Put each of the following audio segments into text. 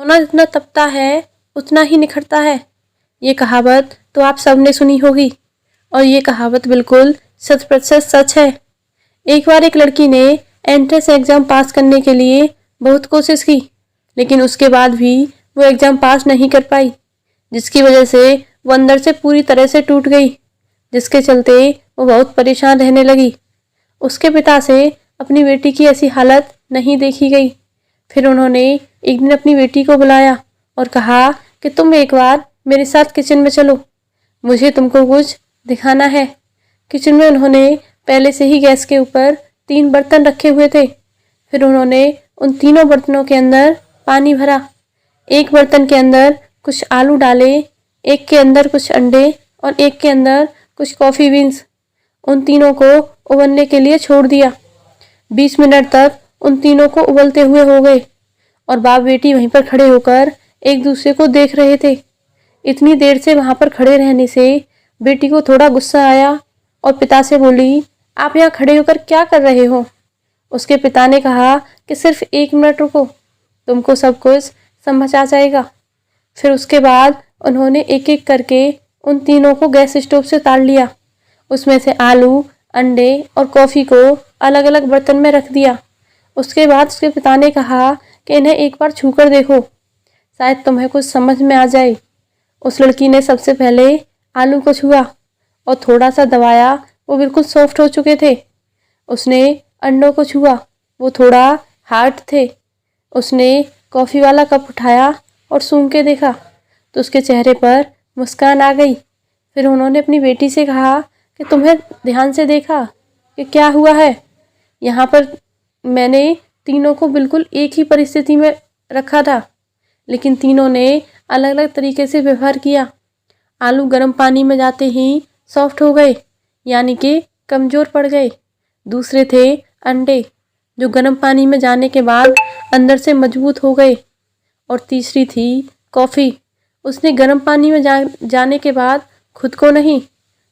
सोना जितना तपता है उतना ही निखरता है। ये कहावत तो आप सबने सुनी होगी और ये कहावत बिल्कुल 100% सच है। एक बार एक लड़की ने एंट्रेंस एग्ज़ाम पास करने के लिए बहुत कोशिश की, लेकिन उसके बाद भी वो एग्ज़ाम पास नहीं कर पाई, जिसकी वजह से वो अंदर से पूरी तरह से टूट गई, जिसके चलते वो बहुत परेशान रहने लगी। उसके पिता से अपनी बेटी की ऐसी हालत नहीं देखी गई। फिर उन्होंने एक दिन अपनी बेटी को बुलाया और कहा कि तुम एक बार मेरे साथ किचन में चलो, मुझे तुमको कुछ दिखाना है। किचन में उन्होंने पहले से ही गैस के ऊपर 3 बर्तन रखे हुए थे। फिर उन्होंने उन तीनों बर्तनों के अंदर पानी भरा। एक बर्तन के अंदर कुछ आलू डाले, एक के अंदर कुछ अंडे और एक के अंदर कुछ कॉफ़ी बीन्स। उन तीनों को उबलने के लिए छोड़ दिया। 20 मिनट तक उन तीनों को उबलते हुए हो गए और बाप बेटी वहीं पर खड़े होकर एक दूसरे को देख रहे थे। इतनी देर से वहाँ पर खड़े रहने से बेटी को थोड़ा गुस्सा आया और पिता से बोली, आप यहाँ खड़े होकर क्या कर रहे हो? उसके पिता ने कहा कि सिर्फ 1 मिनट रुको, तुमको सब कुछ समझ आ जाएगा। फिर उसके बाद उन्होंने एक एक करके उन तीनों को गैस स्टोव से उतार लिया। उसमें से आलू, अंडे और कॉफ़ी को अलग अलग बर्तन में रख दिया। उसके बाद उसके पिता ने कहा कि इन्हें एक बार छू कर देखो, शायद तुम्हें कुछ समझ में आ जाए। उस लड़की ने सबसे पहले आलू को छुआ और थोड़ा सा दबाया, वो बिल्कुल सॉफ्ट हो चुके थे। उसने अंडों को छुआ, वो थोड़ा हार्ड थे। उसने कॉफ़ी वाला कप उठाया और सूंघ के देखा तो उसके चेहरे पर मुस्कान आ गई। फिर उन्होंने अपनी बेटी से कहा कि तुम्हें ध्यान से देखा कि क्या हुआ है? यहाँ पर मैंने तीनों को बिल्कुल एक ही परिस्थिति में रखा था, लेकिन तीनों ने अलग अलग तरीके से व्यवहार किया। आलू गर्म पानी में जाते ही सॉफ्ट हो गए, यानी कि कमज़ोर पड़ गए। दूसरे थे अंडे, जो गर्म पानी में जाने के बाद अंदर से मजबूत हो गए। और तीसरी थी कॉफ़ी, उसने गर्म पानी में जाने के बाद खुद को नहीं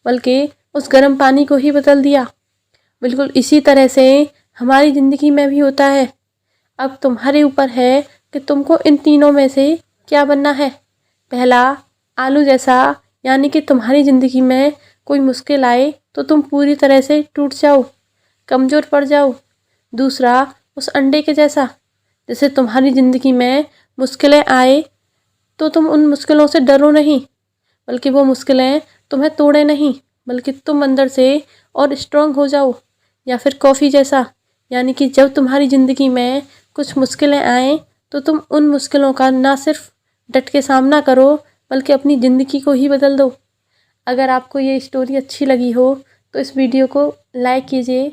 बल्कि उस गर्म पानी को ही बदल दिया। बिल्कुल इसी तरह से हमारी ज़िंदगी में भी होता है। अब तुम्हारे ऊपर है कि तुमको इन तीनों में से क्या बनना है। पहला, आलू जैसा, यानी कि तुम्हारी ज़िंदगी में कोई मुश्किल आए तो तुम पूरी तरह से टूट जाओ, कमज़ोर पड़ जाओ। दूसरा, उस अंडे के जैसा, जैसे तुम्हारी ज़िंदगी में मुश्किलें आए तो तुम उन मुश्किलों से डरो नहीं, बल्कि वो मुश्किलें तुम्हें तोड़े नहीं, बल्कि तुम अंदर से और स्ट्रांग हो जाओ। या फिर कॉफ़ी जैसा, यानी कि जब तुम्हारी ज़िंदगी में कुछ मुश्किलें आएँ तो तुम उन मुश्किलों का ना सिर्फ डट के सामना करो, बल्कि अपनी ज़िंदगी को ही बदल दो। अगर आपको ये स्टोरी अच्छी लगी हो तो इस वीडियो को लाइक कीजिए,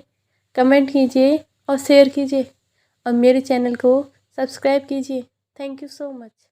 कमेंट कीजिए और शेयर कीजिए और मेरे चैनल को सब्सक्राइब कीजिए। Thank you so much.